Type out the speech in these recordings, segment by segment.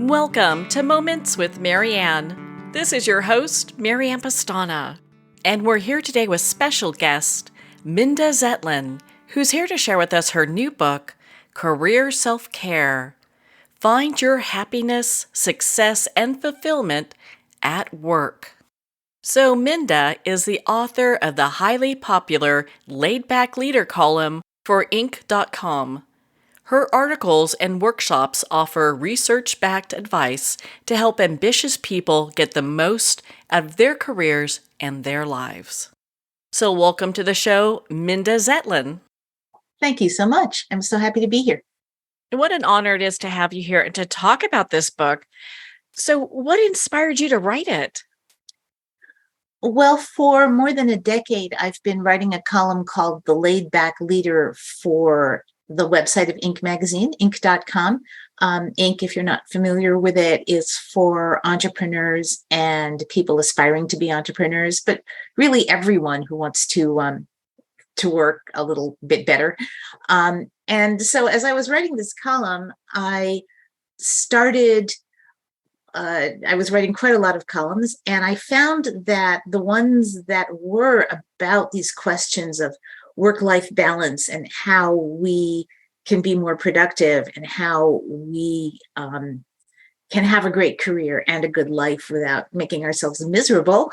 Welcome to Moments with Marianne. This is your host, Marianne Pastana, and we're here today with special guest, Minda Zetlin, who's here to share with us her new book, Career Self-Care. Find your happiness, success, and fulfillment at work. So Minda is the author of the highly popular Laid Back Leader column for Inc.com. Her articles and workshops offer research-backed advice to help ambitious people get the most out of their careers and their lives. So welcome to the show, Minda Zetlin. Thank you so much. I'm so happy to be here. What an honor it is to have you here and to talk about this book. So what inspired you to write it? Well, for more than a decade, I've been writing a column called The Laid Back Leader for the website of Inc. magazine, Inc.com. Inc., if you're not familiar with it, is for entrepreneurs and people aspiring to be entrepreneurs, but really everyone who wants to work a little bit better. And so as I was writing this column, I was writing quite a lot of columns, and I found that the ones that were about these questions of work-life balance and how we can be more productive and how we can have a great career and a good life without making ourselves miserable,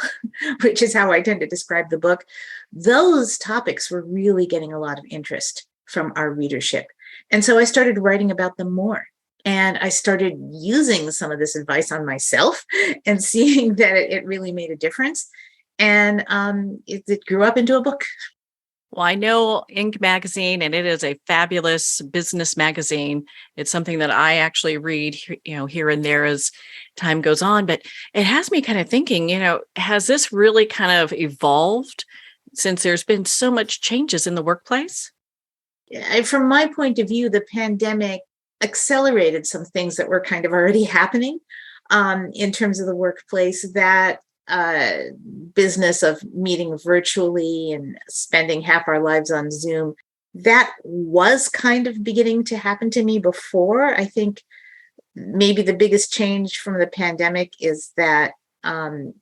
which is how I tend to describe the book. Those topics were really getting a lot of interest from our readership. And so I started writing about them more. And I started using some of this advice on myself and seeing that it really made a difference. And it grew up into a book. Well, I know Inc. magazine, and it is a fabulous business magazine. It's something that I actually read, here and there as time goes on. But it has me kind of thinking, has this really kind of evolved since there's been so much changes in the workplace? From my point of view, the pandemic accelerated some things that were kind of already happening in terms of the workplace. That business of meeting virtually and spending half our lives on Zoom, that was kind of beginning to happen to me before. I think maybe the biggest change from the pandemic is that the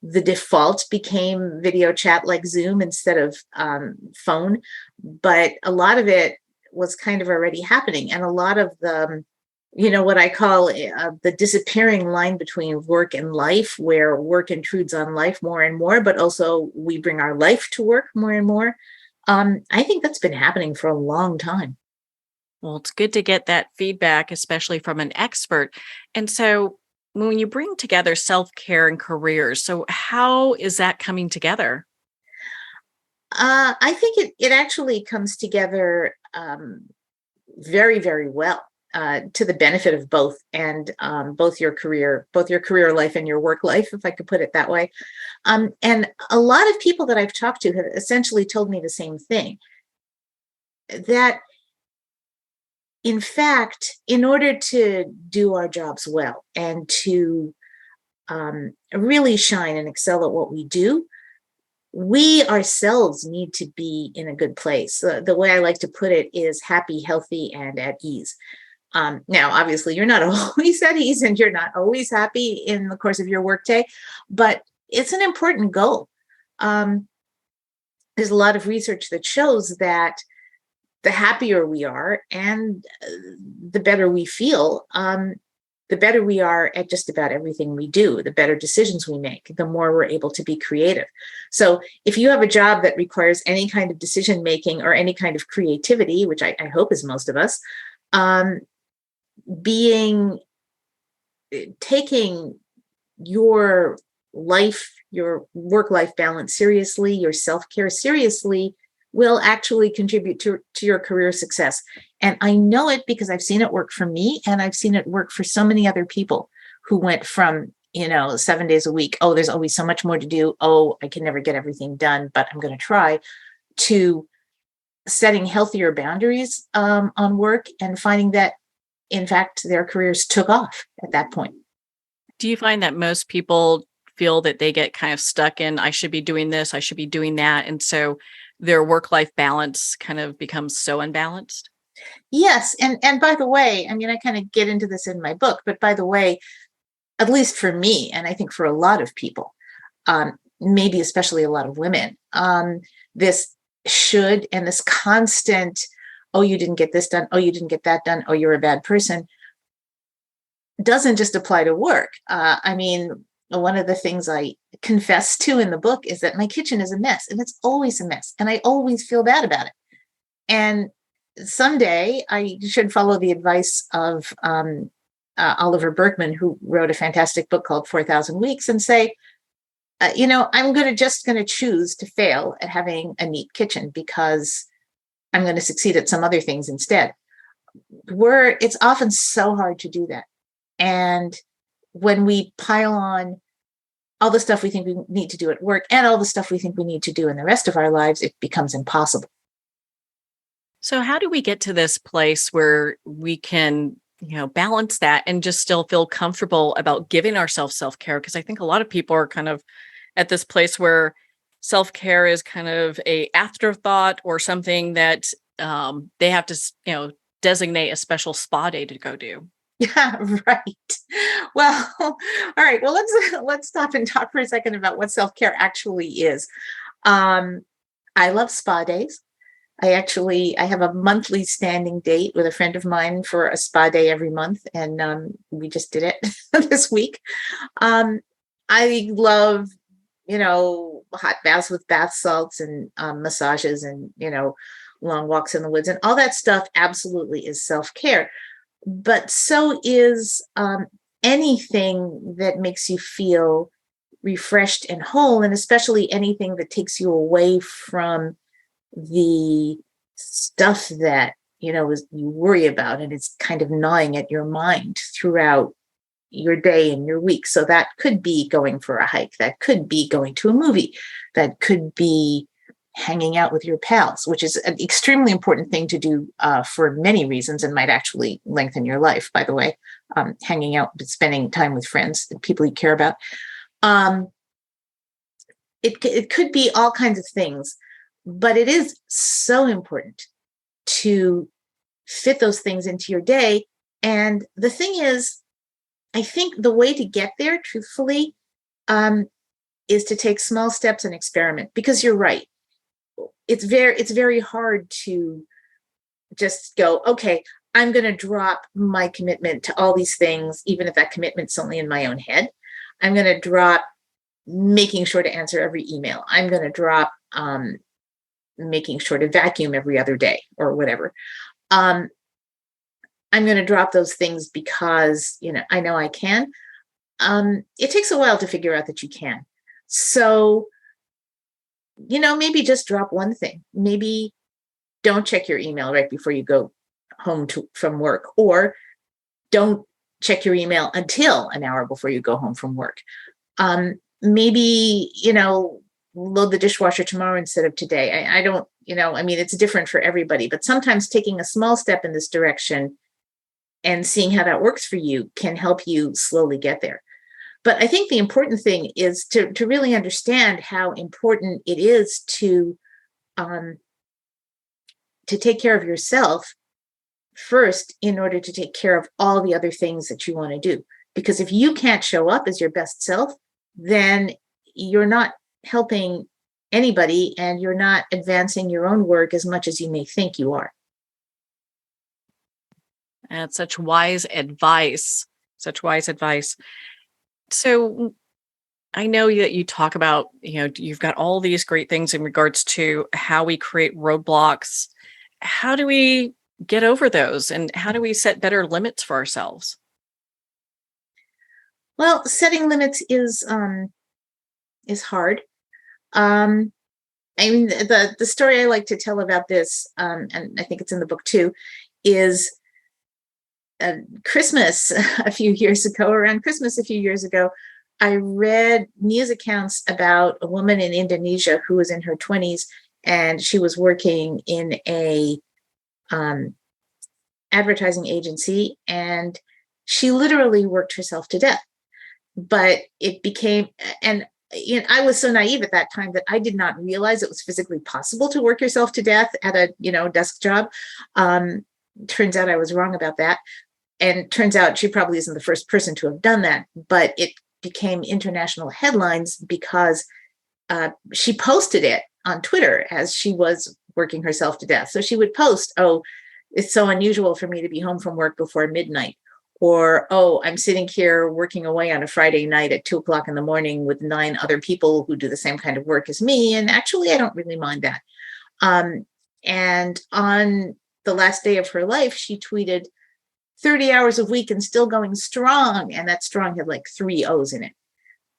default became video chat like Zoom instead of phone, but a lot of it was kind of already happening. And a lot of the what I call the disappearing line between work and life, where work intrudes on life more and more, but also we bring our life to work more and more. I think that's been happening for a long time. Well, it's good to get that feedback, especially from an expert. And so when you bring together self-care and careers, so how is that coming together? I think it actually comes together very, very well. To the benefit of both, and both your career life and your work life, if I could put it that way. And a lot of people that I've talked to have essentially told me the same thing, that in fact, in order to do our jobs well and to really shine and excel at what we do, we ourselves need to be in a good place. The way I like to put it is happy, healthy, and at ease. Now, obviously, you're not always at ease and you're not always happy in the course of your workday, but it's an important goal. There's a lot of research that shows that the happier we are and the better we feel, the better we are at just about everything we do, the better decisions we make, the more we're able to be creative. So if you have a job that requires any kind of decision making or any kind of creativity, which I hope is most of us, taking your life, your work-life balance seriously, your self-care seriously, will actually contribute to your career success. And I know it because I've seen it work for me, and I've seen it work for so many other people who went from 7 days a week, oh, there's always so much more to do, oh, I can never get everything done, but I'm going to try, to setting healthier boundaries on work and finding that in fact, their careers took off at that point. Do you find that most people feel that they get kind of stuck in, I should be doing this, I should be doing that, and so their work-life balance kind of becomes so unbalanced? Yes. And by the way, I mean, I kind of get into this in my book, but by the way, at least for me, and I think for a lot of people, maybe especially a lot of women, this should and this constant, oh, you didn't get this done, oh, you didn't get that done, oh, you're a bad person, doesn't just apply to work. I mean, one of the things I confess to in the book is that my kitchen is a mess, and it's always a mess, and I always feel bad about it. And someday I should follow the advice of Oliver Berkman, who wrote a fantastic book called 4,000 Weeks, and say, I'm just going to choose to fail at having a neat kitchen because I'm going to succeed at some other things instead. It's often so hard to do that. And when we pile on all the stuff we think we need to do at work and all the stuff we think we need to do in the rest of our lives, it becomes impossible. So how do we get to this place where we can, balance that and just still feel comfortable about giving ourselves self-care? Because I think a lot of people are kind of at this place where self-care is kind of a afterthought or something that they have to, designate a special spa day to go do. Yeah, right. Well, all right. Well, let's stop and talk for a second about what self-care actually is. I love spa days. I have a monthly standing date with a friend of mine for a spa day every month, and we just did it this week. I love, hot baths with bath salts and massages and, long walks in the woods and all that stuff absolutely is self-care. But so is anything that makes you feel refreshed and whole, and especially anything that takes you away from the stuff that you worry about and it's kind of gnawing at your mind throughout your day and your week. So that could be going for a hike, that could be going to a movie, that could be hanging out with your pals, which is an extremely important thing to do for many reasons and might actually lengthen your life, by the way. Hanging out, spending time with friends, people you care about. It could be all kinds of things. But it is so important to fit those things into your day. And the thing is, I think the way to get there, truthfully, is to take small steps and experiment. Because you're right, it's very hard to just go, okay, I'm going to drop my commitment to all these things, even if that commitment's only in my own head. I'm going to drop making sure to answer every email. I'm going to drop making sure to vacuum every other day or whatever. I'm going to drop those things because, I know I can. It takes a while to figure out that you can. So, maybe just drop one thing. Maybe don't check your email right before you go home from work, or don't check your email until an hour before you go home from work. Maybe, load the dishwasher tomorrow instead of today. I don't, it's different for everybody, but sometimes taking a small step in this direction and seeing how that works for you can help you slowly get there. But I think the important thing is to really understand how important it is to take care of yourself first in order to take care of all the other things that you want to do. Because if you can't show up as your best self, then you're not helping anybody and you're not advancing your own work as much as you may think you are. That's such wise advice. Such wise advice. So I know that you talk about, you've got all these great things in regards to how we create roadblocks. How do we get over those? And how do we set better limits for ourselves? Well, setting limits is hard. I mean, the story I like to tell about this, and I think it's in the book too, is Christmas around Christmas a few years ago, I read news accounts about a woman in Indonesia who was in her 20s, and she was working in a advertising agency, and she literally worked herself to death. But it became, and I was so naive at that time that I did not realize it was physically possible to work yourself to death at a desk job. Turns out I was wrong about that. And turns out she probably isn't the first person to have done that, but it became international headlines because she posted it on Twitter as she was working herself to death. So she would post, oh, it's so unusual for me to be home from work before midnight. Or, oh, I'm sitting here working away on a Friday night at 2 o'clock in the morning with 9 other people who do the same kind of work as me. And actually, I don't really mind that. And on the last day of her life, she tweeted 30 hours a week and still going strong. And that strong had like 3 O's in it.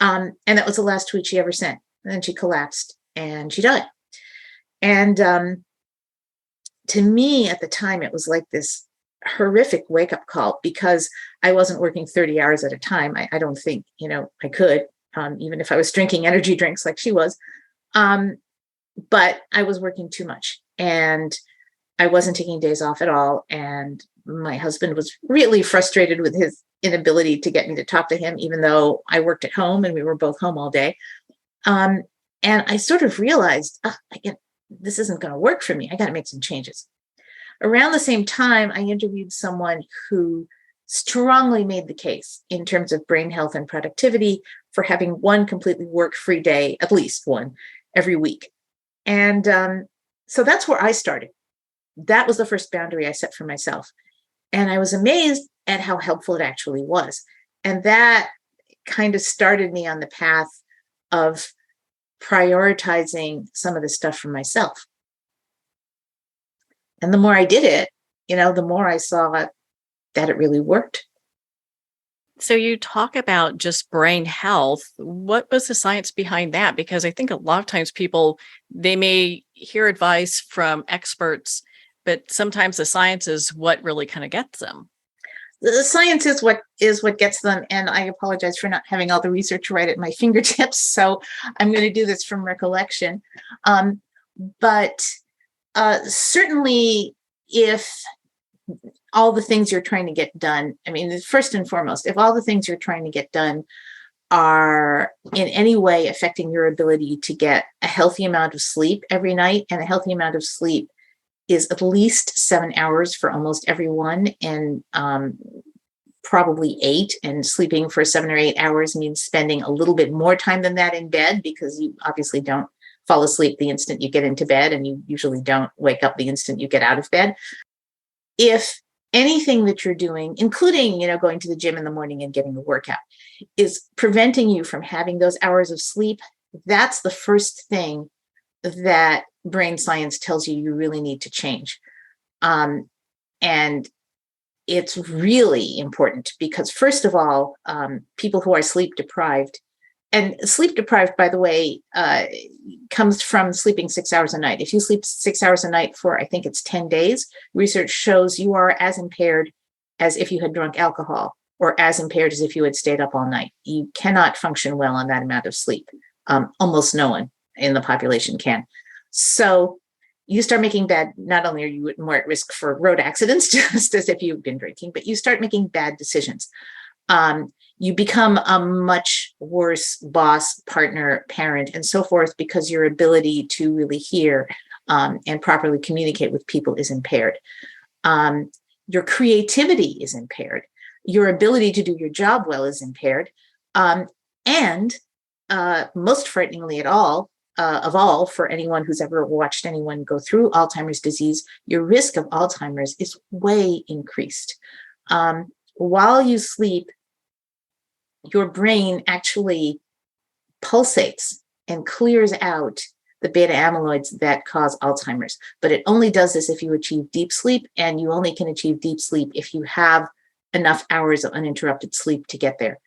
And that was the last tweet she ever sent. And then she collapsed and she died. And to me at the time, it was like this horrific wake-up call because I wasn't working 30 hours at a time. I don't think, I could, even if I was drinking energy drinks like she was. But I was working too much and I wasn't taking days off at all. And my husband was really frustrated with his inability to get me to talk to him, even though I worked at home and we were both home all day. And I sort of realized, this isn't going to work for me. I got to make some changes. Around the same time, I interviewed someone who strongly made the case in terms of brain health and productivity for having one completely work-free day, at least one, every week. And so that's where I started. That was the first boundary I set for myself. And I was amazed at how helpful it actually was. And that kind of started me on the path of prioritizing some of the stuff for myself. And the more I did it, the more I saw that it really worked. So you talk about just brain health. What was the science behind that? Because I think a lot of times people, they may hear advice from experts, but sometimes the science is what really kind of gets them. The science is what gets them. And I apologize for not having all the research right at my fingertips. So I'm going to do this from recollection. But certainly if all the things you're trying to get done, first and foremost, if all the things you're trying to get done are in any way affecting your ability to get a healthy amount of sleep every night, and a healthy amount of sleep is at least 7 hours for almost everyone, and probably 8. And sleeping for 7 or 8 hours means spending a little bit more time than that in bed, because you obviously don't fall asleep the instant you get into bed, and you usually don't wake up the instant you get out of bed. If anything that you're doing, including, going to the gym in the morning and getting a workout, is preventing you from having those hours of sleep, that's the first thing that brain science tells you really need to change. And it's really important because, first of all, people who are sleep deprived, and sleep deprived, by the way, comes from sleeping 6 hours a night. If you sleep 6 hours a night for, I think it's 10 days, research shows you are as impaired as if you had drunk alcohol, or as impaired as if you had stayed up all night. You cannot function well on that amount of sleep. Almost no one in the population can. So you start making not only are you more at risk for road accidents, just as if you've been drinking, but you start making bad decisions. You become a much worse boss, partner, parent, and so forth, because your ability to really hear and properly communicate with people is impaired. Your creativity is impaired. Your ability to do your job well is impaired. And most frighteningly of all, for anyone who's ever watched anyone go through Alzheimer's disease, your risk of Alzheimer's is way increased. While you sleep, your brain actually pulsates and clears out the beta amyloids that cause Alzheimer's. But it only does this if you achieve deep sleep, and you only can achieve deep sleep if you have enough hours of uninterrupted sleep to get there.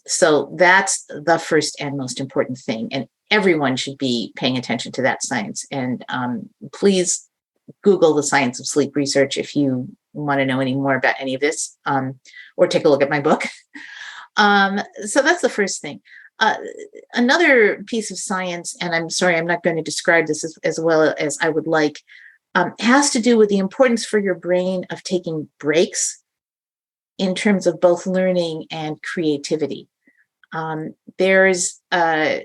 So that's the first and most important thing. And everyone should be paying attention to that science. And please Google the science of sleep research if you want to know any more about any of this, or take a look at my book. So that's the first thing. Another piece of science, and I'm sorry, I'm not going to describe this as well as I would like, has to do with the importance for your brain of taking breaks in terms of both learning and creativity. There's part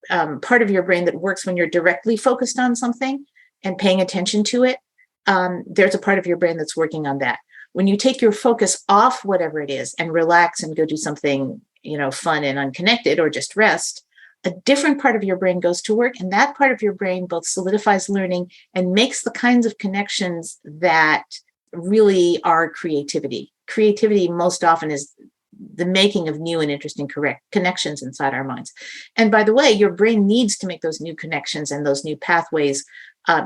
of your brain that works when you're directly focused on something and paying attention to it. there's a part of your brain that's working on that. When you take your focus off whatever it is and relax and go do something, fun and unconnected, or just rest, a different part of your brain goes to work. And that part of your brain both solidifies learning and makes the kinds of connections that really are creativity. Creativity most often is the making of new and interesting connections inside our minds. And by the way, your brain needs to make those new connections and those new pathways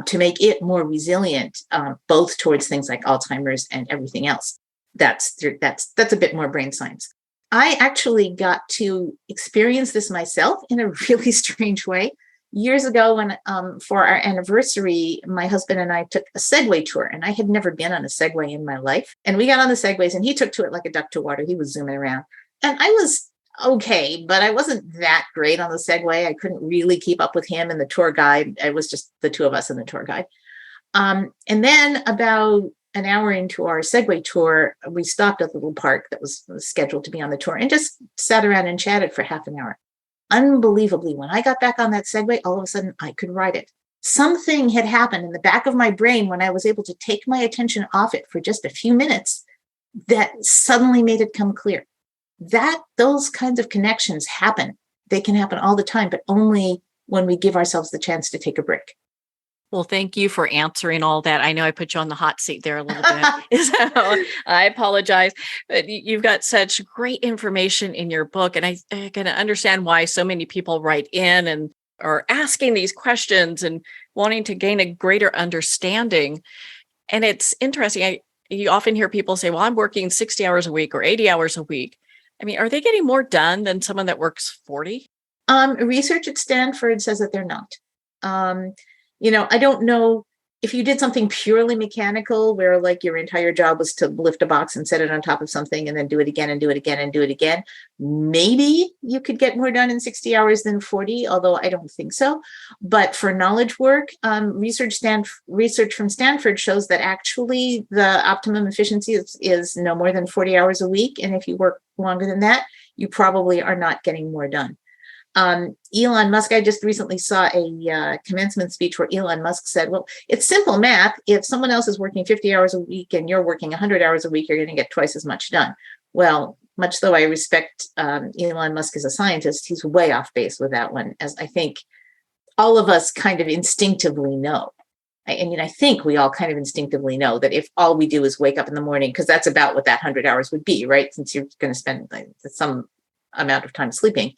to make it more resilient, both towards things like Alzheimer's and everything else. That's a bit more brain science. I actually got to experience this myself in a really strange way. Years ago, when for our anniversary, my husband and I took a Segway tour, and I had never been on a Segway in my life. And we got on the Segways, and he took to it like a duck to water. He was zooming around, and I was okay, but I wasn't that great on the Segway. I couldn't really keep up with him and the tour guide. It was just the two of us and the tour guide. And then about an hour into our Segway tour, we stopped at the little park that was scheduled to be on the tour and just sat around and chatted for half an hour. Unbelievably, when I got back on that Segway, all of a sudden I could ride it. Something had happened in the back of my brain when I was able to take my attention off it for just a few minutes that suddenly made it come clear. Those kinds of connections happen. They can happen all the time, but only when we give ourselves the chance to take a break. Well, thank you for answering all that. I know I put you on the hot seat there a little bit. So I apologize. But you've got such great information in your book. And I can understand why so many people write in and are asking these questions and wanting to gain a greater understanding. And it's interesting. You often hear people say, well, I'm working 60 hours a week or 80 hours a week. I mean, are they getting more done than someone that works 40? Research at Stanford says that they're not. I don't know if you did something purely mechanical where like your entire job was to lift a box and set it on top of something and then do it again and do it again and do it again. Maybe you could get more done in 60 hours than 40, although I don't think so. But for knowledge work, research from Stanford shows that actually the optimum efficiency is no more than 40 hours a week. And if you work longer than that, you probably are not getting more done. Elon Musk, I just recently saw a commencement speech where Elon Musk said, well, it's simple math. If someone else is working 50 hours a week and you're working 100 hours a week, you're going to get twice as much done. Well, much though I respect Elon Musk as a scientist, he's way off base with that one, as I think all of us kind of instinctively know. I think we all kind of instinctively know that if all we do is wake up in the morning, because that's about what that 100 hours would be, right? Since you're going to spend some amount of time sleeping.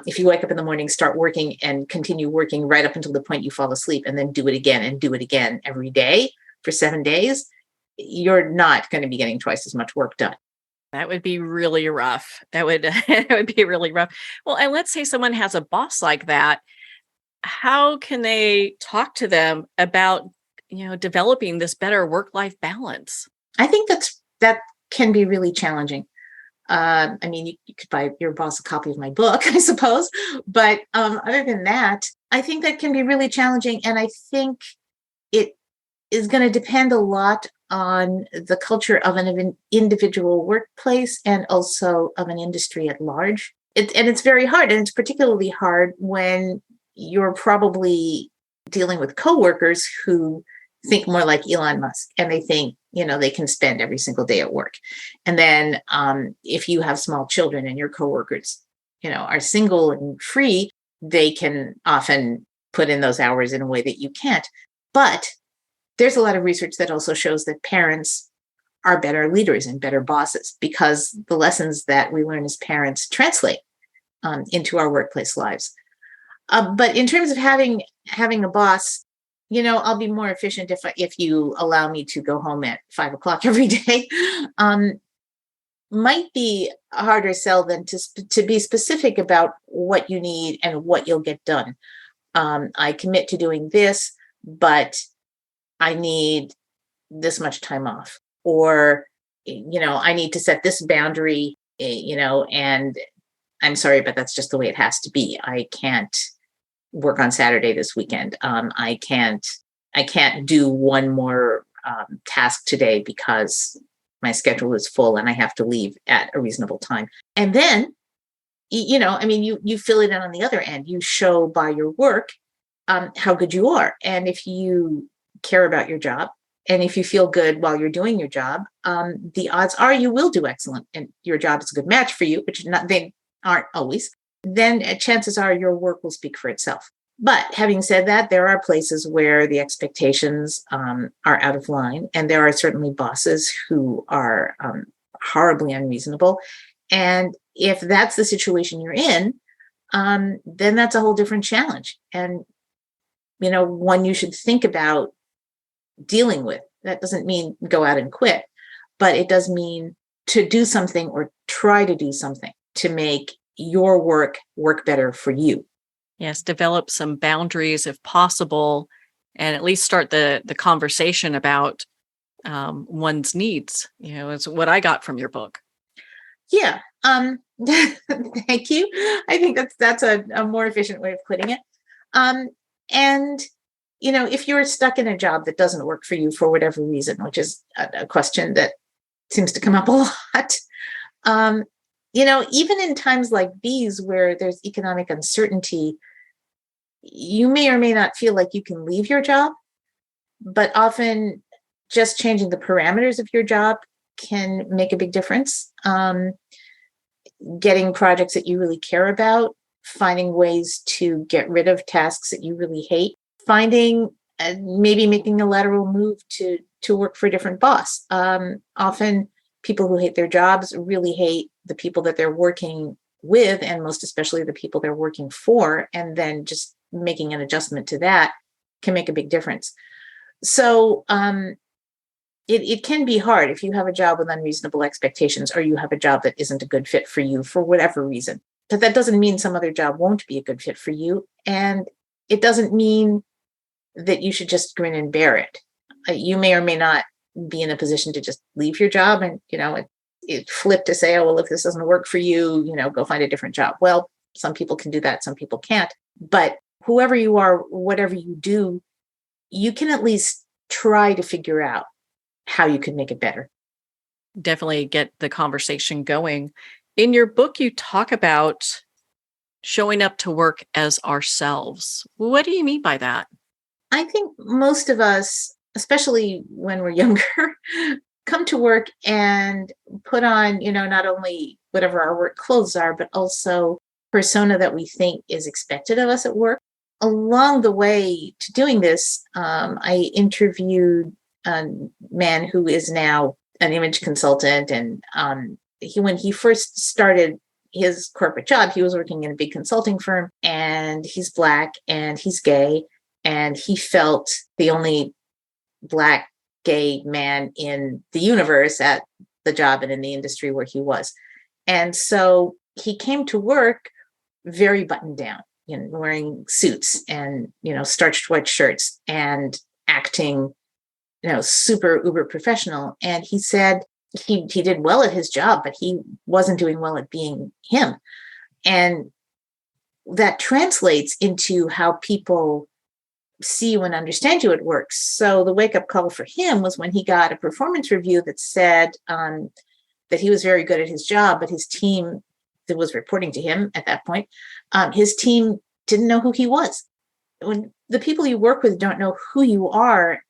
If you wake up in the morning, start working and continue working right up until the point you fall asleep, and then do it again and do it again every day for 7 days, you're not going to be getting twice as much work done. That would be really rough. That would be really rough. Well, and let's say someone has a boss like that. How can they talk to them about, developing this better work-life balance? I think that can be really challenging. You could buy your boss a copy of my book, I suppose. But other than that, I think that can be really challenging. And I think it is going to depend a lot on the culture of an individual workplace and also of an industry at large. It's very hard. And it's particularly hard when you're probably dealing with coworkers who think more like Elon Musk, and they think, they can spend every single day at work. And then if you have small children and your coworkers, are single and free, they can often put in those hours in a way that you can't. But there's a lot of research that also shows that parents are better leaders and better bosses because the lessons that we learn as parents translate into our workplace lives. But in terms of having a boss, I'll be more efficient if you allow me to go home at 5 o'clock every day. Might be a harder sell than to be specific about what you need and what you'll get done. I commit to doing this, but I need this much time off, or I need to set this boundary, and I'm sorry, but that's just the way it has to be. I can't work on Saturday this weekend. I can't do one more task today because my schedule is full and I have to leave at a reasonable time. And then, you fill it in on the other end. You show by your work how good you are. And if you care about your job and if you feel good while you're doing your job, the odds are you will do excellent and your job is a good match for you, which they aren't always. Then chances are your work will speak for itself. But having said that, there are places where the expectations are out of line, and there are certainly bosses who are horribly unreasonable. And if that's the situation you're in, then that's a whole different challenge. And, one you should think about dealing with. That doesn't mean go out and quit, but it does mean to do something or try to do something to make your work better for you. Yes, develop some boundaries if possible, and at least start the conversation about one's needs. Is what I got from your book. Yeah. Thank you. I think that's a more efficient way of putting it. And if you're stuck in a job that doesn't work for you for whatever reason, which is a question that seems to come up a lot, even in times like these where there's economic uncertainty, you may or may not feel like you can leave your job, but often just changing the parameters of your job can make a big difference. Getting projects that you really care about, finding ways to get rid of tasks that you really hate, finding maybe making a lateral move to work for a different boss. Often people who hate their jobs really hate the people that they're working with, and most especially the people they're working for, and then just making an adjustment to that can make a big difference. So it can be hard if you have a job with unreasonable expectations, or you have a job that isn't a good fit for you for whatever reason. But that doesn't mean some other job won't be a good fit for you. And it doesn't mean that you should just grin and bear it. You may or may not be in a position to just leave your job and, it flip to say, oh, well, if this doesn't work for you, go find a different job. Well, some people can do that. Some people can't. But whoever you are, whatever you do, you can at least try to figure out how you can make it better. Definitely get the conversation going. In your book, you talk about showing up to work as ourselves. What do you mean by that? I think most of us, especially when we're younger, come to work and put on, not only whatever our work clothes are, but also persona that we think is expected of us at work. Along the way to doing this, I interviewed a man who is now an image consultant. And when he first started his corporate job, he was working in a big consulting firm, and he's Black and he's gay. And he felt the only Black gay man in the universe at the job and in the industry where he was. And so he came to work very buttoned down, wearing suits and, starched white shirts and acting, super uber professional. And he said he did well at his job, but he wasn't doing well at being him. And that translates into how people see you and understand you at work. So the wake-up call for him was when he got a performance review that said that he was very good at his job, but his team that was reporting to him at that point, his team didn't know who he was. When the people you work with don't know who you are,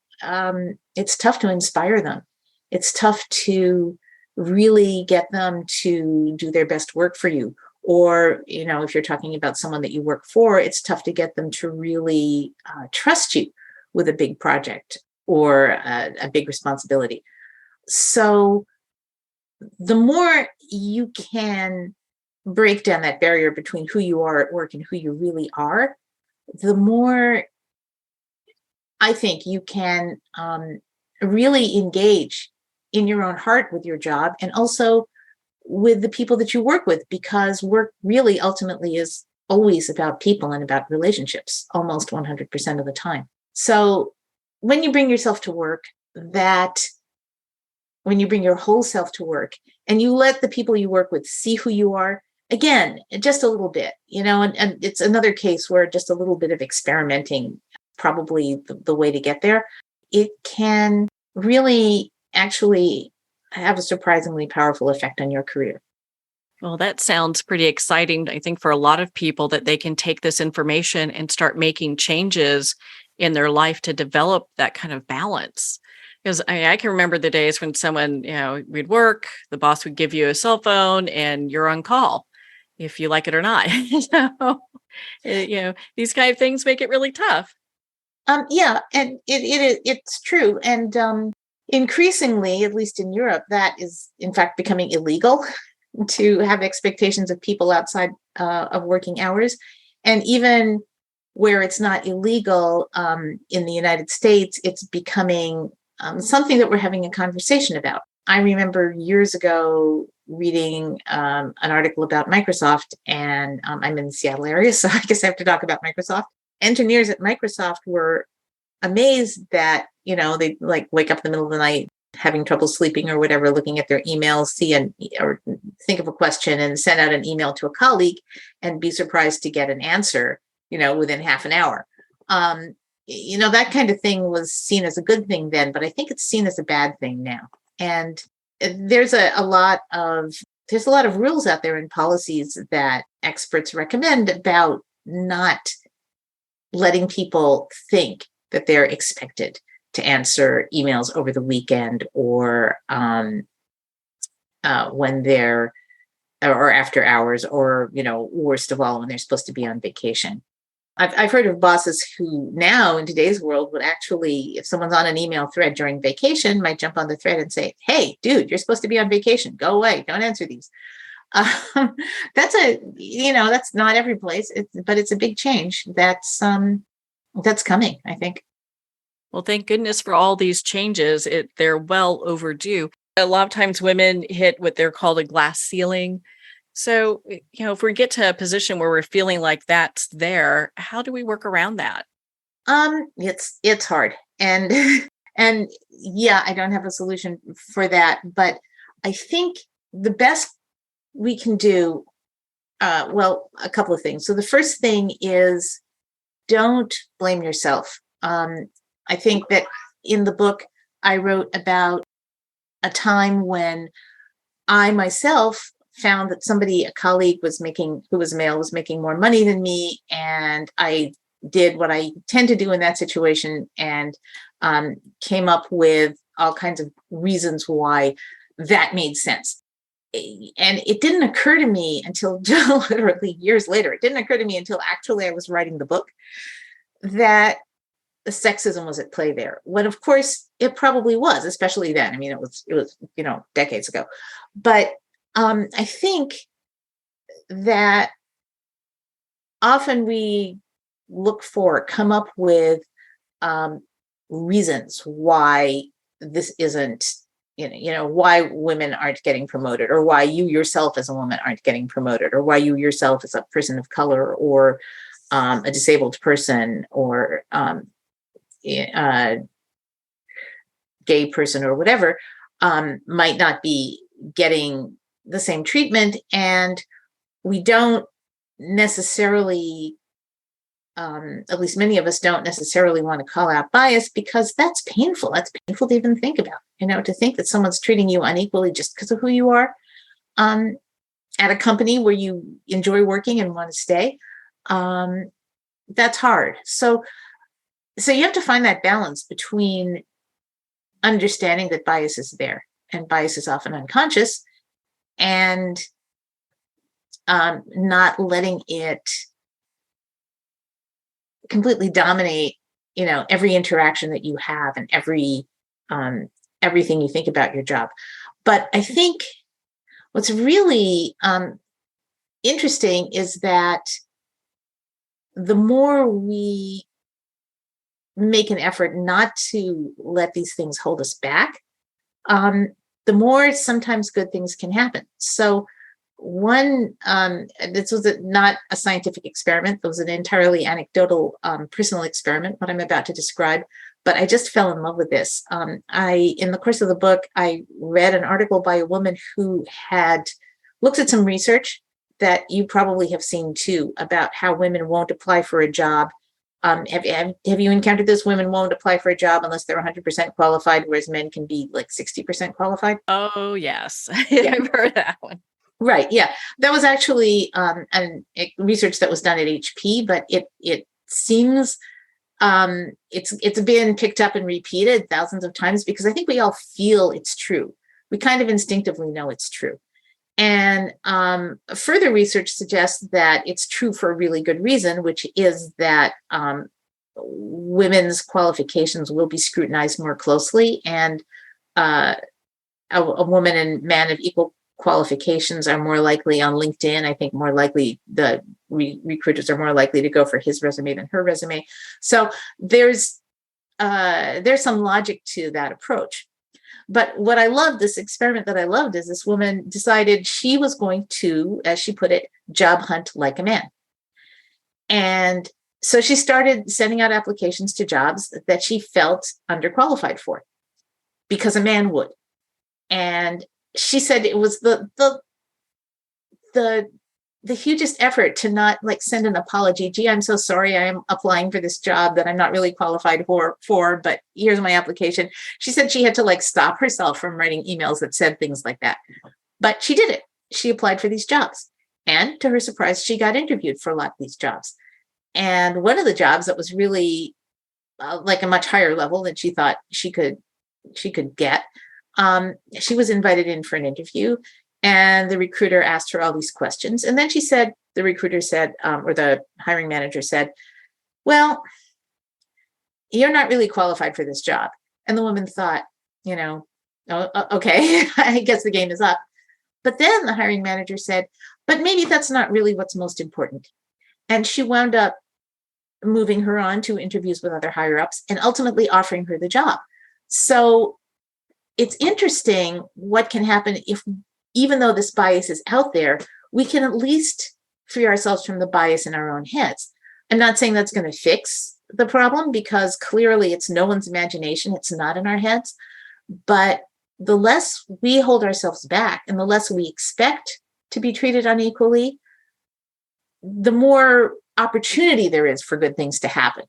it's tough to inspire them. It's tough to really get them to do their best work for you. Or, if you're talking about someone that you work for, it's tough to get them to really trust you with a big project or a big responsibility. So the more you can break down that barrier between who you are at work and who you really are, the more I think you can really engage in your own heart with your job, and also with the people that you work with, because work really ultimately is always about people and about relationships, almost 100% of the time. So when you bring yourself to work, when you bring your whole self to work and you let the people you work with see who you are, again, just a little bit, and it's another case where just a little bit of experimenting, probably the way to get there, it can really actually have a surprisingly powerful effect on your career. Well, that sounds pretty exciting, I think, for a lot of people, that they can take this information and start making changes in their life to develop that kind of balance. Because I can remember the days when someone, we'd work, the boss would give you a cell phone and you're on call if you like it or not. So, these kind of things make it really tough. Yeah, and it's true. And increasingly, at least in Europe, that is in fact becoming illegal to have expectations of people outside of working hours. And even where it's not illegal in the United States, it's becoming something that we're having a conversation about. I remember years ago reading an article about Microsoft, and I'm in the Seattle area, so I guess I have to talk about Microsoft. Engineers at Microsoft were amazed that, they like wake up in the middle of the night having trouble sleeping or whatever, looking at their emails, or think of a question and send out an email to a colleague and be surprised to get an answer, within half an hour. That kind of thing was seen as a good thing then, but I think it's seen as a bad thing now. And there's a lot of rules out there and policies that experts recommend about not letting people think that they're expected to answer emails over the weekend or when they're or after hours, or worst of all, when they're supposed to be on vacation. I've heard of bosses who now in today's world would actually, if someone's on an email thread during vacation, might jump on the thread and say, "Hey, dude, you're supposed to be on vacation. Go away. Don't answer these." That's not every place, but it's a big change that's coming, I think. Well, thank goodness for all these changes. They're well overdue. A lot of times women hit what they're called a glass ceiling. So, if we get to a position where we're feeling like that's there, how do we work around that? It's hard. And and yeah, I don't have a solution for that, but I think the best we can do, a couple of things. So the first thing is, don't blame yourself. I think that in the book, I wrote about a time when I myself found that a colleague who was male, was making more money than me. And I did what I tend to do in that situation and came up with all kinds of reasons why that made sense. And it didn't occur to me until literally years later. It didn't occur to me until actually I was writing the book that the sexism was at play there. When of course it probably was, especially then. I mean, it was decades ago. But I think that often we come up with reasons why this isn't, why women aren't getting promoted, or why you yourself as a woman aren't getting promoted, or why you yourself as a person of color, or a disabled person, or gay person, or whatever, might not be getting the same treatment. And we don't necessarily, at least many of us don't necessarily want to call out bias, because that's painful. That's painful to even think about, to think that someone's treating you unequally just because of who you are, at a company where you enjoy working and want to stay. That's hard. So you have to find that balance between understanding that bias is there, and bias is often unconscious, and not letting it completely dominate, every interaction that you have and everything you think about your job. But I think what's really interesting is that the more we make an effort not to let these things hold us back, the more sometimes good things can happen. So this was not a scientific experiment. It was an entirely anecdotal, personal experiment, what I'm about to describe. But I just fell in love with this. In the course of the book, I read an article by a woman who had looked at some research that you probably have seen too, about how women won't apply for a job. Have you encountered this? Women won't apply for a job unless they're 100% qualified, whereas men can be like 60% qualified. Oh, yes. Yeah. I've heard that one. Right. Yeah. That was actually research that was done at HP, but it seems It's been picked up and repeated thousands of times because I think we all feel it's true. We kind of instinctively know it's true. And further research suggests that it's true for a really good reason, which is that women's qualifications will be scrutinized more closely, and a woman and man of equal qualifications are more likely on LinkedIn. I think more likely the recruiters are more likely to go for his resume than her resume. So there's some logic to that approach. But what I loved, this experiment that I loved, is this woman decided she was going to, as she put it, job hunt like a man. And so she started sending out applications to jobs that she felt underqualified for because a man would. And she said it was the hugest effort to not like send an apology. Gee, I'm so sorry. I am applying for this job that I'm not really qualified for, but here's my application. She said she had to like stop herself from writing emails that said things like that. But she did it. She applied for these jobs. And to her surprise, she got interviewed for a lot of these jobs. And one of the jobs that was really like a much higher level than she thought she could get, she was invited in for an interview. And the recruiter asked her all these questions. And then the recruiter said, or the hiring manager said, well, you're not really qualified for this job. And the woman thought, okay, I guess the game is up. But then the hiring manager said, but maybe that's not really what's most important. And she wound up moving her on to interviews with other higher ups and ultimately offering her the job. So it's interesting what can happen if, even though this bias is out there, we can at least free ourselves from the bias in our own heads. I'm not saying that's going to fix the problem because clearly it's no one's imagination. It's not in our heads. But the less we hold ourselves back and the less we expect to be treated unequally, the more opportunity there is for good things to happen,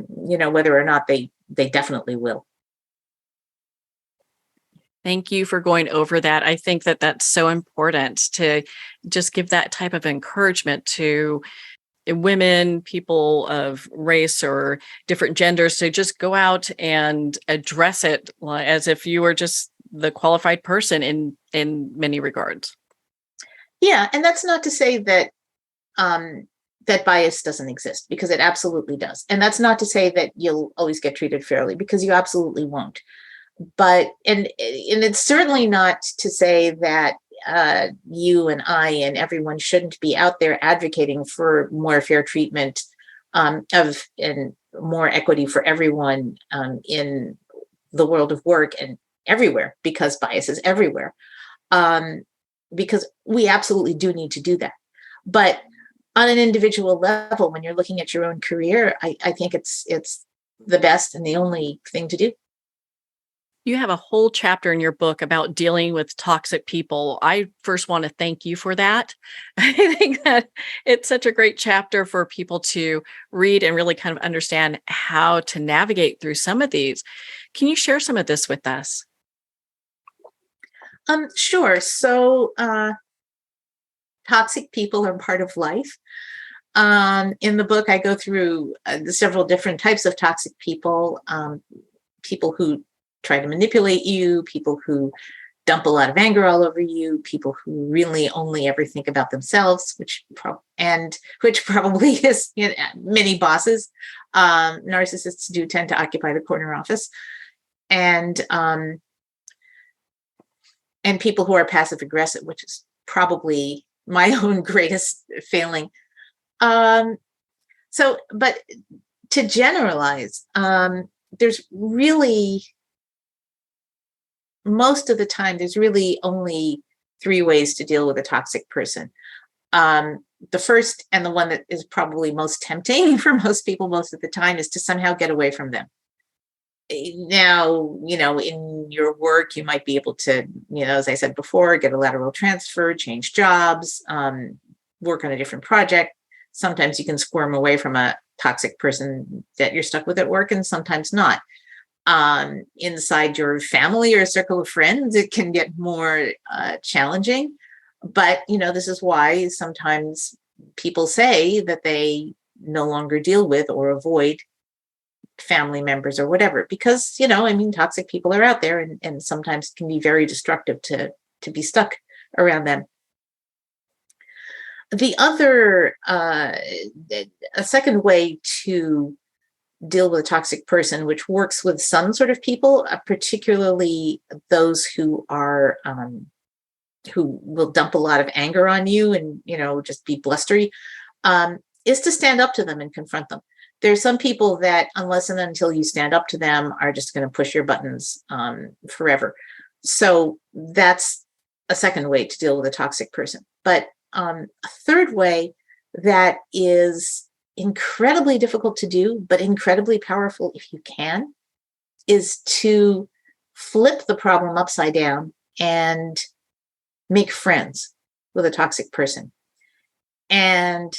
whether or not they definitely will. Thank you for going over that. I think that that's so important to just give that type of encouragement to women, people of race or different genders, to just go out and address it as if you were just the qualified person in many regards. Yeah, and that's not to say that that bias doesn't exist, because it absolutely does. And that's not to say that you'll always get treated fairly, because you absolutely won't. But and it's certainly not to say that you and I and everyone shouldn't be out there advocating for more fair treatment and more equity for everyone in the world of work and everywhere, because bias is everywhere. Because we absolutely do need to do that. But on an individual level, when you're looking at your own career, I think it's the best and the only thing to do. You have a whole chapter in your book about dealing with toxic people. I first want to thank you for that. I think that it's such a great chapter for people to read and really kind of understand how to navigate through some of these. Can you share some of this with us? Sure. So toxic people are part of life. In the book, I go through several different types of toxic people, people who try to manipulate you, people who dump a lot of anger all over you, people who really only ever think about themselves, which probably is, many bosses. Narcissists do tend to occupy the corner office, and people who are passive aggressive, which is probably my own greatest failing. But to generalize, there's really, most of the time, there's really only three ways to deal with a toxic person. The first, and the one that is probably most tempting for most people most of the time, is to somehow get away from them. Now, in your work, you might be able to, as I said before, get a lateral transfer, change jobs, work on a different project. Sometimes you can squirm away from a toxic person that you're stuck with at work, and sometimes not. Inside your family or circle of friends, it can get more challenging. But, this is why sometimes people say that they no longer deal with or avoid family members or whatever, because, toxic people are out there, and sometimes can be very destructive to be stuck around them. The other, a second way to deal with a toxic person, which works with some sort of people, particularly those who are, who will dump a lot of anger on you and, just be blustery, is to stand up to them and confront them. There's some people that, unless and until you stand up to them, are just going to push your buttons forever. So that's a second way to deal with a toxic person. But a third way that is incredibly difficult to do, but incredibly powerful if you can, is to flip the problem upside down and make friends with a toxic person. And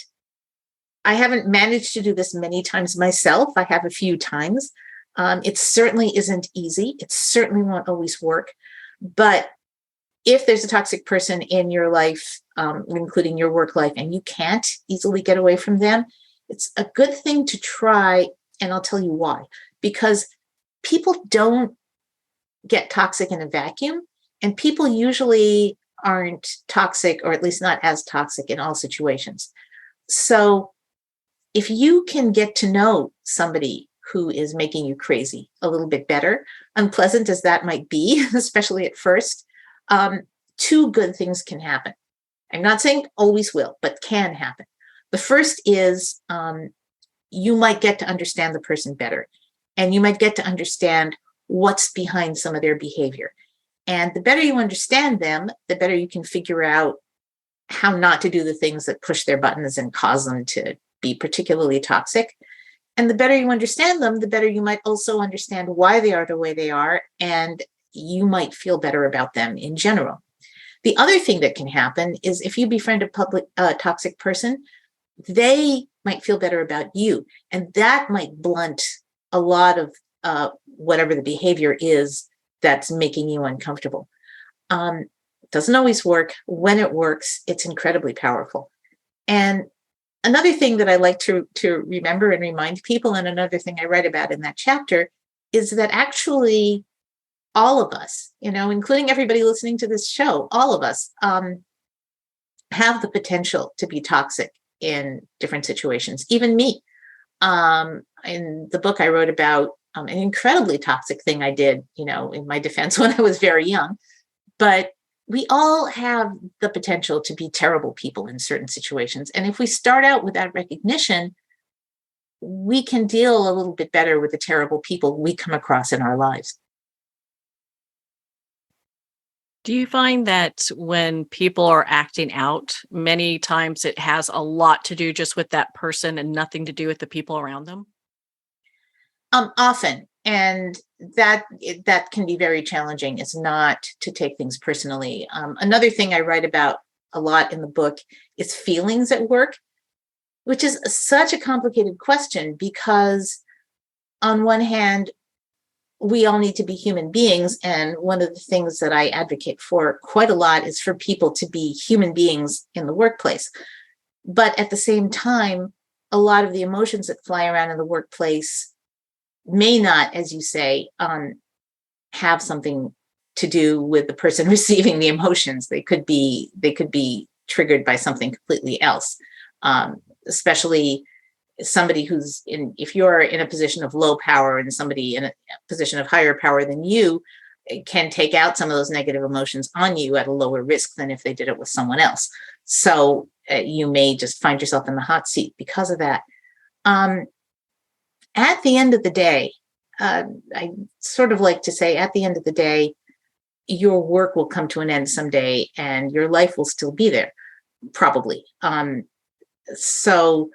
I haven't managed to do this many times myself. I have a few times. It certainly isn't easy. It certainly won't always work. But if there's a toxic person in your life, including your work life, and you can't easily get away from them, it's a good thing to try. And I'll tell you why. Because people don't get toxic in a vacuum, and people usually aren't toxic, or at least not as toxic in all situations. So if you can get to know somebody who is making you crazy a little bit better, unpleasant as that might be, especially at first, two good things can happen. I'm not saying always will, but can happen. The first is you might get to understand the person better, and you might get to understand what's behind some of their behavior. And the better you understand them, the better you can figure out how not to do the things that push their buttons and cause them to be particularly toxic. And the better you understand them, the better you might also understand why they are the way they are, and you might feel better about them in general. The other thing that can happen is if you befriend a toxic person, they might feel better about you, and that might blunt a lot of whatever the behavior is that's making you uncomfortable. Doesn't always work. When it works, it's incredibly powerful. And another thing that I like to remember and remind people, and another thing I write about in that chapter, is that actually all of us, including everybody listening to this show, all of us have the potential to be toxic in different situations, even me. In the book, I wrote about an incredibly toxic thing I did, in my defense when I was very young. But we all have the potential to be terrible people in certain situations. And if we start out with that recognition, we can deal a little bit better with the terrible people we come across in our lives. Do you find that when people are acting out, many times it has a lot to do just with that person and nothing to do with the people around them? Often. And that can be very challenging, is not to take things personally. Another thing I write about a lot in the book is feelings at work, which is such a complicated question, because on one hand, we all need to be human beings. And one of the things that I advocate for quite a lot is for people to be human beings in the workplace. But at the same time, a lot of the emotions that fly around in the workplace may not, as you say, have something to do with the person receiving the emotions. They could be triggered by something completely else. Especially somebody who's if you're in a position of low power and somebody in a position of higher power than you can take out some of those negative emotions on you at a lower risk than if they did it with someone else. So you may just find yourself in the hot seat because of that. At the end of the day, I sort of like to say, at the end of the day, your work will come to an end someday and your life will still be there, probably. So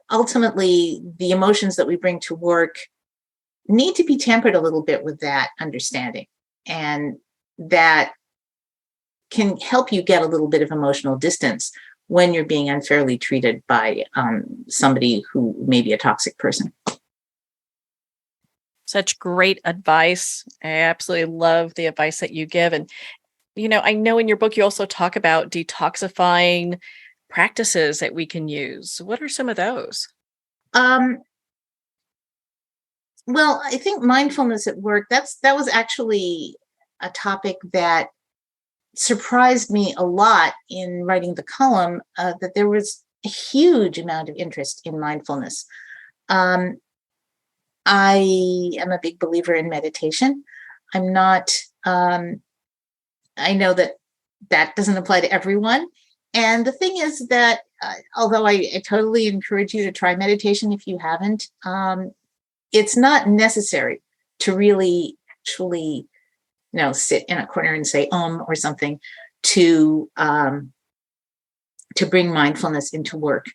ultimately, the emotions that we bring to work need to be tempered a little bit with that understanding. And that can help you get a little bit of emotional distance when you're being unfairly treated by somebody who may be a toxic person. Such great advice. I absolutely love the advice that you give. And, I know in your book, you also talk about detoxifying practices that we can use. What are some of those? Um, well, I think mindfulness at work, that was actually a topic that surprised me a lot in writing the column, that there was a huge amount of interest in mindfulness. Um, I am a big believer in meditation. I'm not, I know that that doesn't apply to everyone. And the thing is that, although I totally encourage you to try meditation if you haven't, it's not necessary to really actually, sit in a corner and say or something to bring mindfulness into work.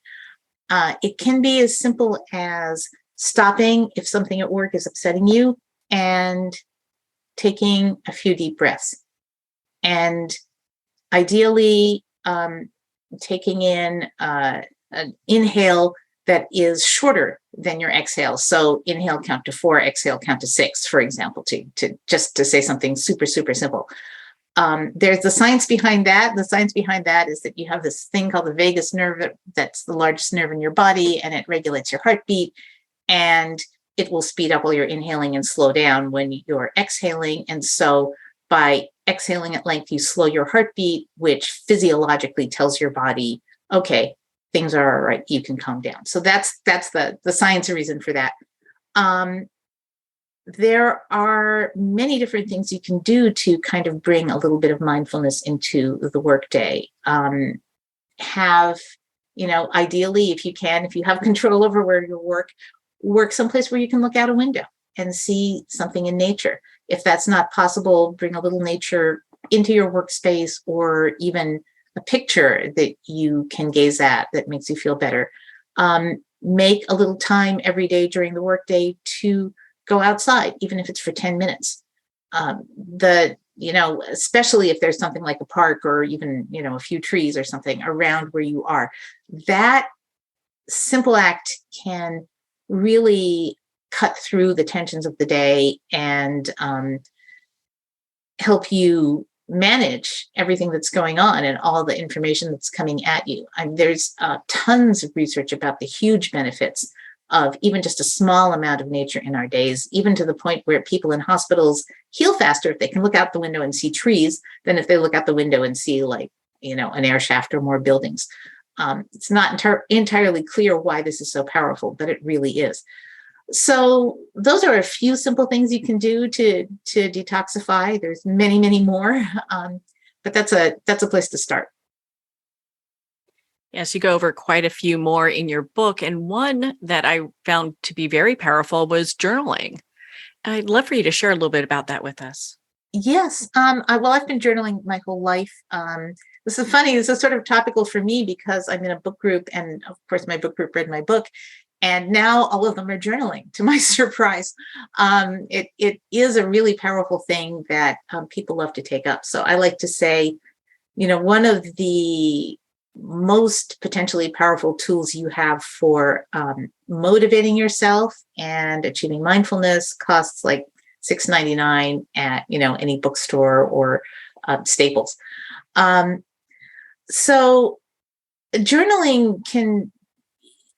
It can be as simple as stopping if something at work is upsetting you and taking a few deep breaths. And ideally, taking in an inhale that is shorter than your exhale. So inhale, count to 4, exhale, count to 6, for example, to say something super, super simple. There's the science behind that. The science behind that is that you have this thing called the vagus nerve that's the largest nerve in your body, and it regulates your heartbeat, and it will speed up while you're inhaling and slow down when you're exhaling. And so by exhaling at length, you slow your heartbeat, which physiologically tells your body, okay, things are all right, you can calm down. So that's the science reason for that. There are many different things you can do to kind of bring a little bit of mindfulness into the workday. Ideally, if you have control over where you work someplace where you can look out a window and see something in nature. If that's not possible, bring a little nature into your workspace, or even a picture that you can gaze at that makes you feel better. Make a little time every day during the workday to go outside, even if it's for 10 minutes. Especially if there's something like a park or even, a few trees or something around where you are, that simple act can really cut through the tensions of the day and help you manage everything that's going on and all the information that's coming at you. There's tons of research about the huge benefits of even just a small amount of nature in our days, even to the point where people in hospitals heal faster if they can look out the window and see trees than if they look out the window and see an air shaft or more buildings. It's not entirely clear why this is so powerful, but it really is. So those are a few simple things you can do to detoxify. There's many, many more, but that's a place to start. Yes, you go over quite a few more in your book, and one that I found to be very powerful was journaling. I'd love for you to share a little bit about that with us. Yes. I've been journaling my whole life. This is funny. This is sort of topical for me because I'm in a book group, and of course my book group read my book. And now all of them are journaling, to my surprise. It is a really powerful thing that people love to take up. So I like to say, one of the most potentially powerful tools you have for motivating yourself and achieving mindfulness costs like $6.99 at any bookstore or Staples. So journaling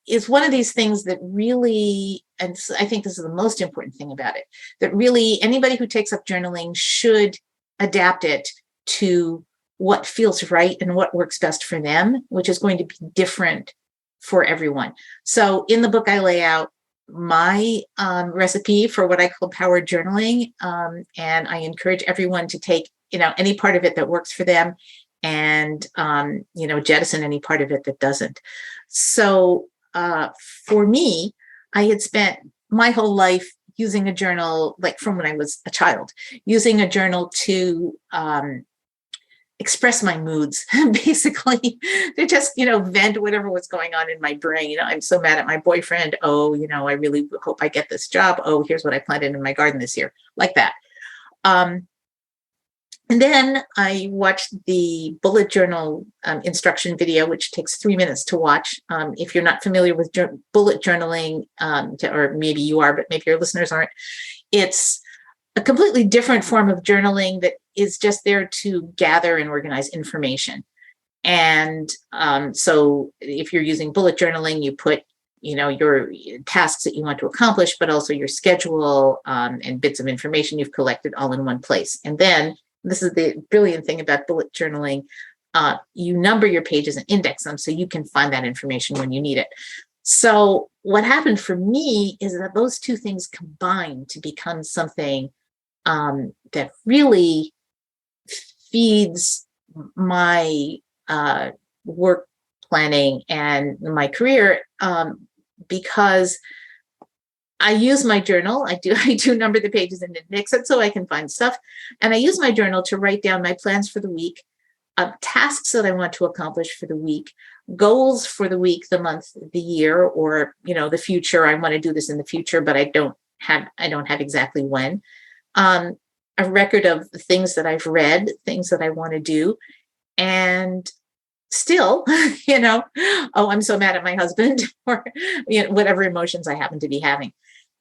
is one of these things that really, and I think this is the most important thing about it, that really anybody who takes up journaling should adapt it to what feels right and what works best for them, which is going to be different for everyone. So in the book, I lay out my recipe for what I call power journaling. And I encourage everyone to take, any part of it that works for them and, jettison any part of it that doesn't. So for me, I had spent my whole life using a journal, like from when I was a child, using a journal to express my moods, basically, to just, vent whatever was going on in my brain. I'm so mad at my boyfriend. Oh, I really hope I get this job. Oh, here's what I planted in my garden this year, like that. And then I watched the bullet journal instruction video, which takes 3 minutes to watch. If you're not familiar with bullet journaling, or maybe you are, but maybe your listeners aren't, it's a completely different form of journaling that is just there to gather and organize information. And so if you're using bullet journaling, you put your tasks that you want to accomplish, but also your schedule and bits of information you've collected all in one place. And then this is the brilliant thing about bullet journaling. You number your pages and index them so you can find that information when you need it. So what happened for me is that those two things combined to become something that really feeds my work planning and my career, because I use my journal. I do number the pages and index it so I can find stuff. And I use my journal to write down my plans for the week, tasks that I want to accomplish for the week, goals for the week, the month, the year, or the future. I want to do this in the future, but I don't have exactly when. A record of things that I've read, things that I want to do, and still, oh, I'm so mad at my husband, or whatever emotions I happen to be having.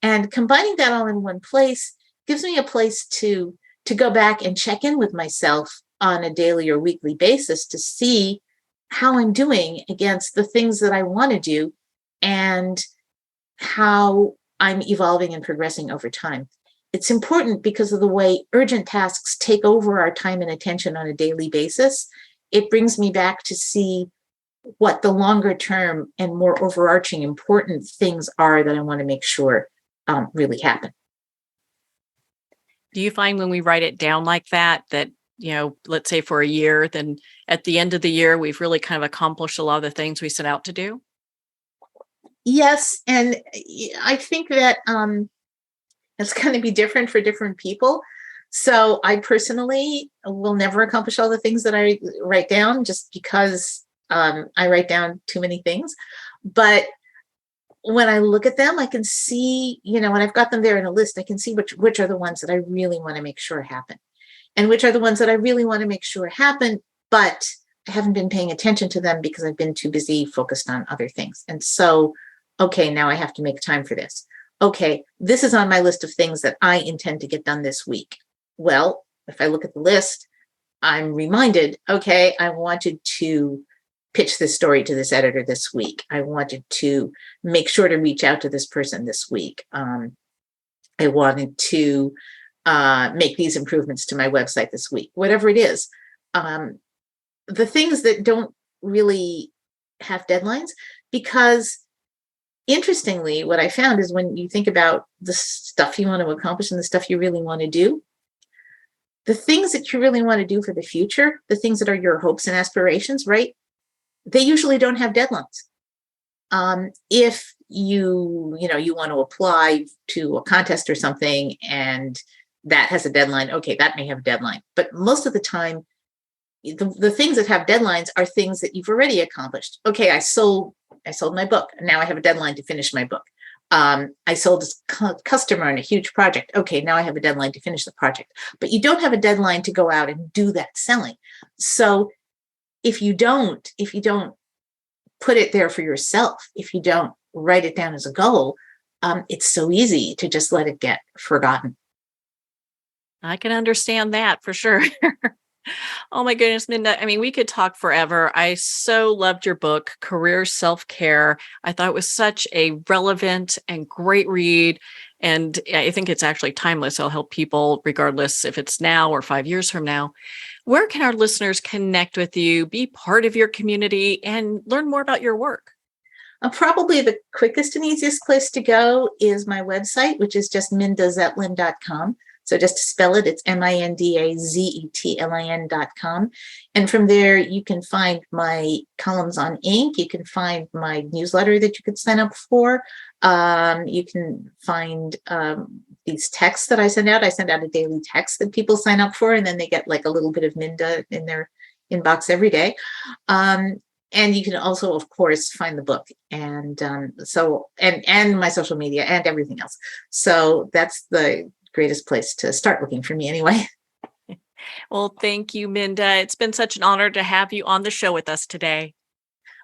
And combining that all in one place gives me a place to go back and check in with myself on a daily or weekly basis to see how I'm doing against the things that I want to do and how I'm evolving and progressing over time. It's important because of the way urgent tasks take over our time and attention on a daily basis. It brings me back to see what the longer term and more overarching important things are that I want to make sure really happen. Do you find when we write it down like that, let's say for a year, then at the end of the year, we've really kind of accomplished a lot of the things we set out to do? Yes. And I think that it's going to be different for different people. So I personally will never accomplish all the things that I write down just because I write down too many things. But when I look at them, I can see, when I've got them there in a list, I can see which are the ones that I really want to make sure happen, and which are the ones that I really want to make sure happen, but I haven't been paying attention to them because I've been too busy focused on other things. And so, okay, now I have to make time for this. Okay, this is on my list of things that I intend to get done this week. Well, if I look at the list, I'm reminded, okay, I wanted to pitch this story to this editor this week. I wanted to make sure to reach out to this person this week. I wanted to make these improvements to my website this week, whatever it is. The things that don't really have deadlines, because interestingly, what I found is when you think about the stuff you want to accomplish and the stuff you really want to do, the things that you really want to do for the future, the things that are your hopes and aspirations, right? They usually don't have deadlines. If you want to apply to a contest or something and that has a deadline, okay, that may have a deadline. But most of the time, the things that have deadlines are things that you've already accomplished. Okay, I sold my book. Now I have a deadline to finish my book. I sold this customer on a huge project. Okay, now I have a deadline to finish the project. But you don't have a deadline to go out and do that selling. So if you don't put it there for yourself, if you don't write it down as a goal, it's so easy to just let it get forgotten. I can understand that for sure. Oh my goodness, Minda. I mean, we could talk forever. I so loved your book, Career Self-Care. I thought it was such a relevant and great read. And I think it's actually timeless. It'll help people regardless if it's now or 5 years from now. Where can our listeners connect with you, be part of your community, and learn more about your work? Probably the quickest and easiest place to go is my website, which is just mindazetlin.com. So just to spell it, it's MINDAZETLIN.com. And from there, you can find my columns on Ink. You can find my newsletter that you could sign up for. You can find these texts that I send out. I send out a daily text that people sign up for, and then they get like a little bit of Minda in their inbox every day. And you can also, of course, find the book and my social media and everything else. So that's the greatest place to start looking for me anyway. Well, thank you, Minda. It's been such an honor to have you on the show with us today.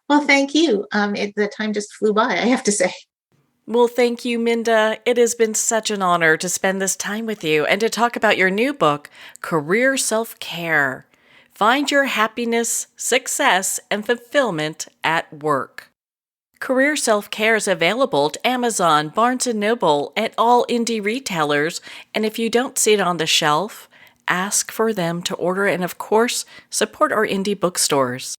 Well, thank you. The time just flew by, I have to say. Well, thank you, Minda. It has been such an honor to spend this time with you and to talk about your new book, Career Self-Care. Find your happiness, success, and fulfillment at work. Career Self-Care is available at Amazon, Barnes & Noble, and all indie retailers, and if you don't see it on the shelf, ask for them to order and, of course, support our indie bookstores.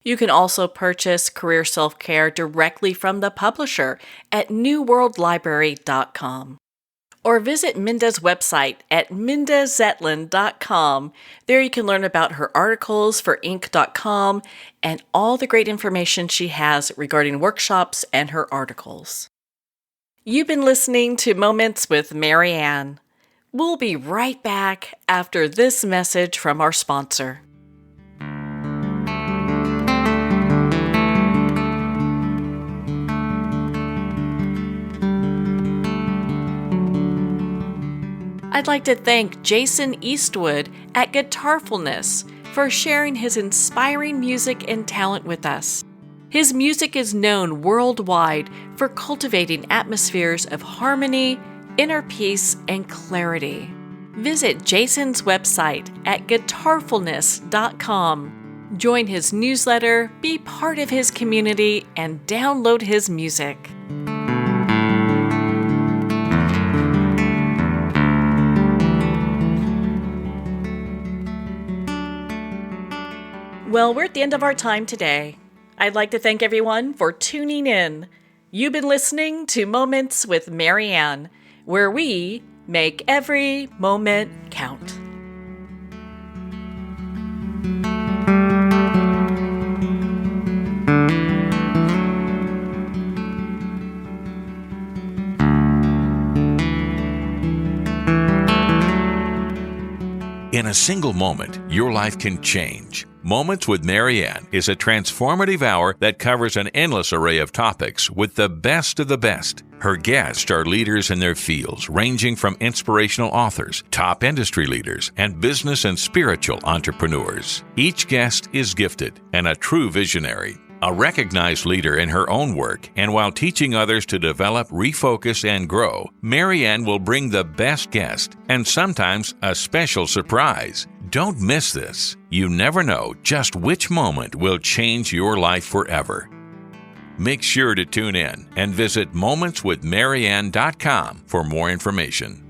You can also purchase Career Self-Care directly from the publisher at newworldlibrary.com. Or visit Minda's website at mindazetlin.com. There you can learn about her articles for Inc.com and all the great information she has regarding workshops and her articles. You've been listening to Moments with Marianne. We'll be right back after this message from our sponsor. I'd like to thank Jason Eastwood at Guitarfulness for sharing his inspiring music and talent with us. His music is known worldwide for cultivating atmospheres of harmony, inner peace, and clarity. Visit Jason's website at guitarfulness.com. Join his newsletter, be part of his community, and download his music. Well, we're at the end of our time today. I'd like to thank everyone for tuning in. You've been listening to Moments with Marianne, where we make every moment count. In a single moment, your life can change. Moments with Marianne is a transformative hour that covers an endless array of topics with the best of the best. Her guests are leaders in their fields, ranging from inspirational authors, top industry leaders, and business and spiritual entrepreneurs. Each guest is gifted and a true visionary, a recognized leader in her own work, and while teaching others to develop, refocus, and grow, Marianne will bring the best guest and sometimes a special surprise. Don't miss this. You never know just which moment will change your life forever. Make sure to tune in and visit momentswithmarianne.com for more information.